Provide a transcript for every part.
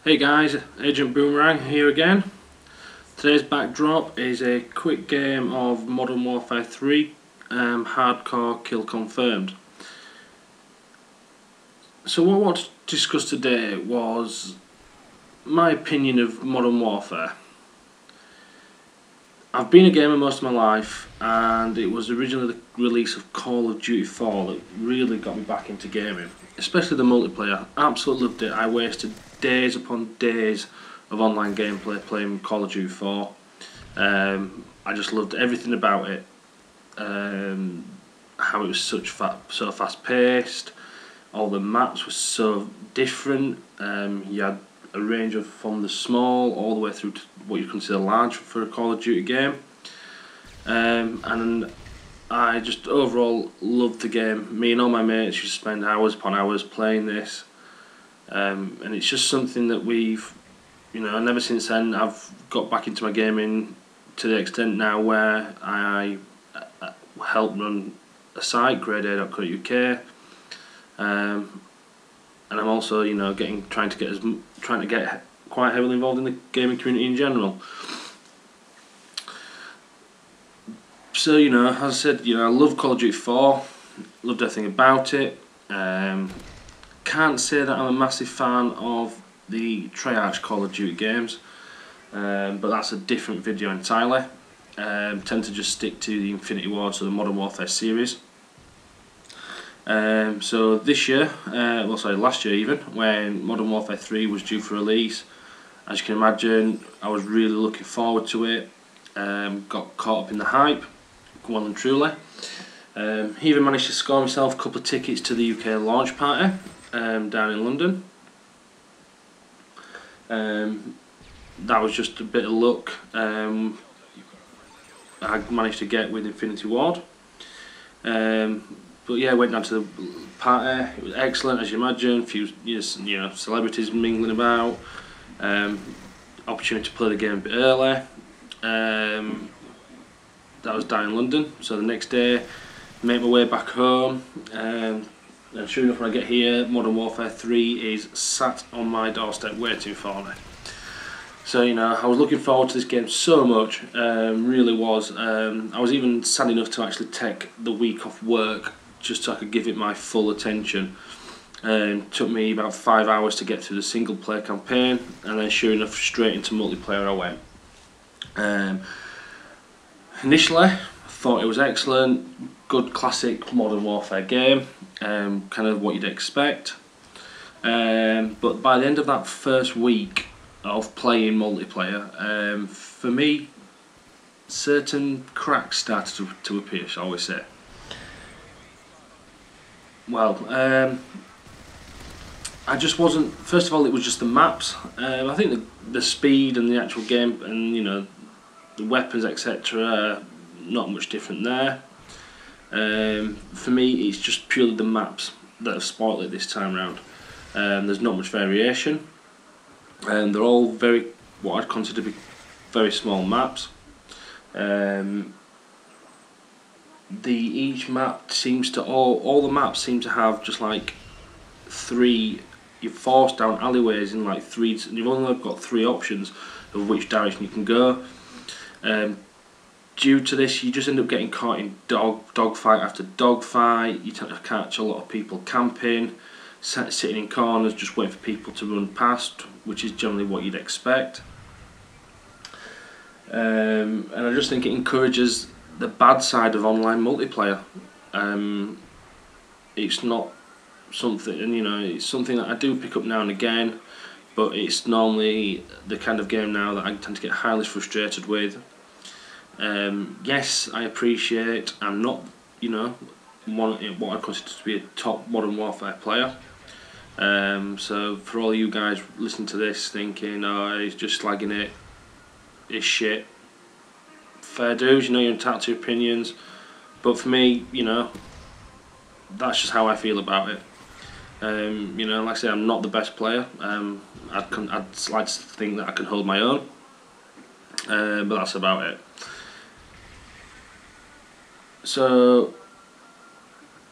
Hey guys, Agent Boomerang here again. Today's backdrop is a quick game of Modern Warfare 3 hardcore kill confirmed. So what I want to discuss today was my opinion of Modern Warfare. I've been a gamer most of my life, and it was originally the release of Call of Duty 4 that really got me back into gaming, especially the multiplayer. Absolutely loved it. I wasted days upon days of online gameplay playing Call of Duty 4. I just loved everything about it. How it was so fast paced. All the maps were so different. You had a range of from the small all the way through to what you consider large for a Call of Duty game. And I just overall loved the game. Me and all my mates used to spend hours upon hours playing this. And it's just something that we've, and ever since then I've got back into my gaming to the extent now where I help run a site, grade.co.uk, and I'm also, trying to get quite heavily involved in the gaming community in general. So, as I said, I love Call of Duty 4, loved everything about it. Can't say that I'm a massive fan of the Treyarch Call of Duty games, but that's a different video entirely. Tend to just stick to the Infinity Ward, so the Modern Warfare series. So this year, last year even, when Modern Warfare 3 was due for release, as you can imagine, I was really looking forward to it. Got caught up in the hype, well and truly. Even managed to score myself a couple of tickets to the UK launch party down in London. That was just a bit of luck. I managed to get with Infinity Ward. But yeah, went down to the party. It was excellent, as you imagine. A few celebrities mingling about. Opportunity to play the game a bit early. That was down in London. So the next day, made my way back home. And sure enough, when I get here, Modern Warfare 3 is sat on my doorstep waiting for me. So I was looking forward to this game so much. Really was. I was even sad enough to actually take the week off work just so I could give it my full attention. Took me about 5 hours to get through the single player campaign, and then sure enough straight into multiplayer I went. Initially I thought it was excellent, good classic Modern Warfare game, kind of what you'd expect. But by the end of that first week of playing multiplayer, for me certain cracks started to appear, shall we say. Well, I just wasn't. First of all, it was just the maps. I think the speed and the actual game, and the weapons, etc., not much different there. For me, it's just purely the maps that have spoiled it this time round. There's not much variation, and they're all what I'd consider to be very small maps. Each map seems to all the maps seem to have just like three. You're forced down alleyways in like three. You've only got three options of which direction you can go. Due to this, you just end up getting caught in dogfight after dogfight. You tend to catch a lot of people camping, sitting in corners, just waiting for people to run past, which is generally what you'd expect. And I just think it encourages the bad side of online multiplayer. It's not something, it's something that I do pick up now and again, but it's normally the kind of game now that I tend to get highly frustrated with. Yes, I appreciate I'm not, what I consider to be a top Modern Warfare player. So for all you guys listening to this thinking, oh, he's just slagging it, it's shit, fair dues, you're entitled to your opinions, but for me, that's just how I feel about it. Like I say, I'm not the best player. I'd like to think that I can hold my own, but that's about it. So,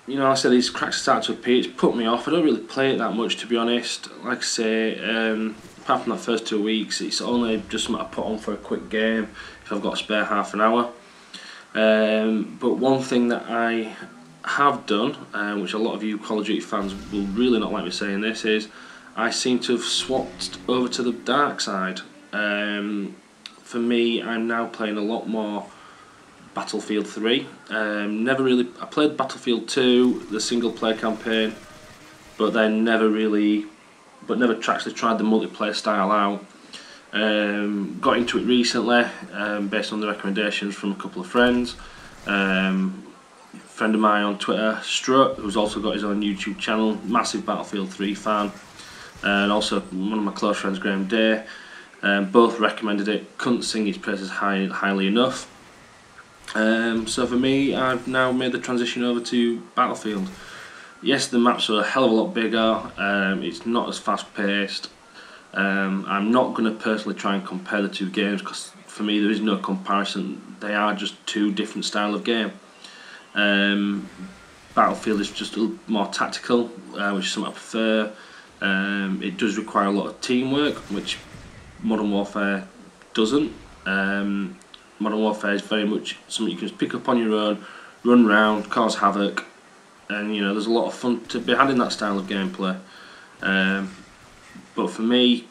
like I said, these cracks start to appear. It's put me off. I don't really play it that much, to be honest. Like I say, apart from that first 2 weeks, it's only just something I put on for a quick game if I've got a spare half an hour. But one thing that I have done, which a lot of you Call of Duty fans will really not like me saying this, is I seem to have swapped over to the dark side. For me, I'm now playing a lot more Battlefield 3. I played Battlefield 2, the single player campaign, but then never actually tried the multiplayer style out. Got into it recently, based on the recommendations from a couple of friends. Friend of mine on Twitter, Strut, who's also got his own YouTube channel, massive Battlefield 3 fan, and also one of my close friends, Graham Day, both recommended it. Couldn't sing its praises highly enough. So for me, I've now made the transition over to Battlefield. Yes, the maps are a hell of a lot bigger, it's not as fast paced. I'm not going to personally try and compare the two games, because for me there is no comparison. They are just two different styles of game. Battlefield is just a little more tactical, which is something I prefer. It does require a lot of teamwork, which Modern Warfare doesn't. Modern Warfare is very much something you can just pick up on your own, run round, cause havoc, and you know, there's a lot of fun to be had in that style of gameplay. But for me,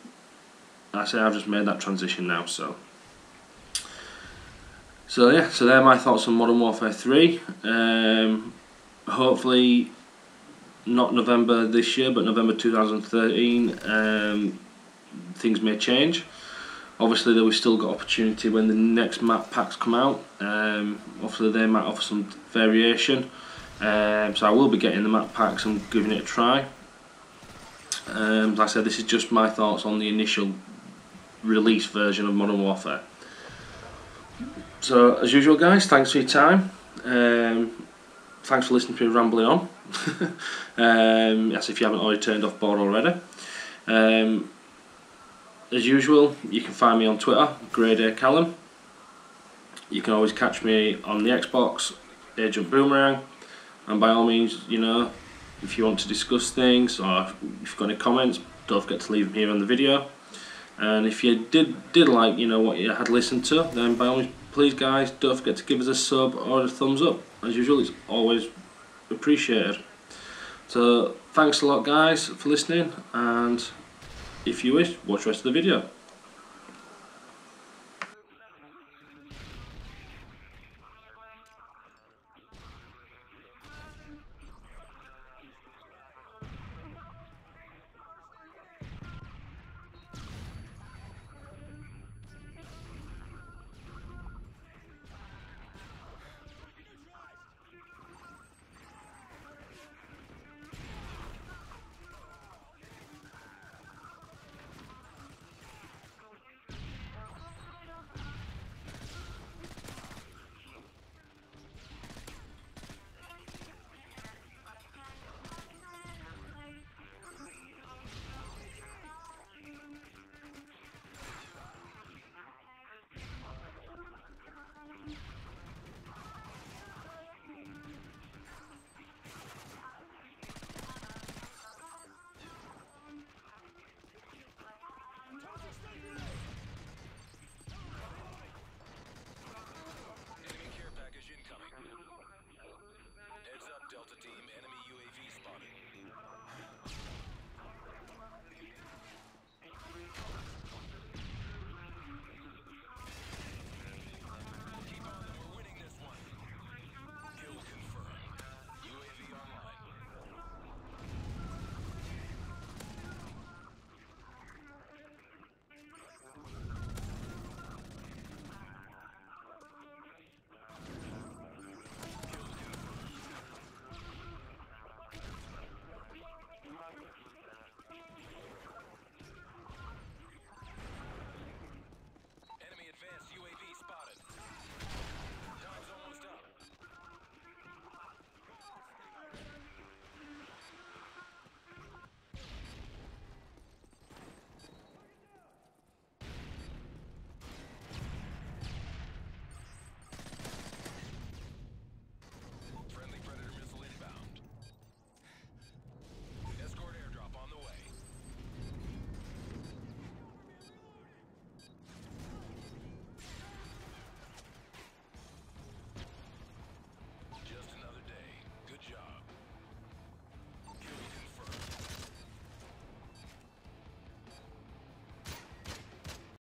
I say I've just made that transition now. So yeah, so they're my thoughts on Modern Warfare 3. Hopefully not November this year, but November 2013, things may change. Obviously we've still got opportunity when the next map packs come out. Obviously they might offer some variation, so I will be getting the map packs and giving it a try. Like I said, this is just my thoughts on the initial release version of Modern Warfare. So as usual guys, thanks for your time. Thanks for listening to me rambling on. Yes, if you haven't already turned off board already. As usual, you can find me on Twitter, Callum. You can always catch me on the Xbox, Agent Boomerang, and by all means, you know, if you want to discuss things or if you've got any comments, don't forget to leave them here on the video. And if you did like, you know, what you had listened to, then by all means, please guys, don't forget to give us a sub or a thumbs up. As usual, it's always appreciated. So thanks a lot guys for listening, and if you wish, watch the rest of the video.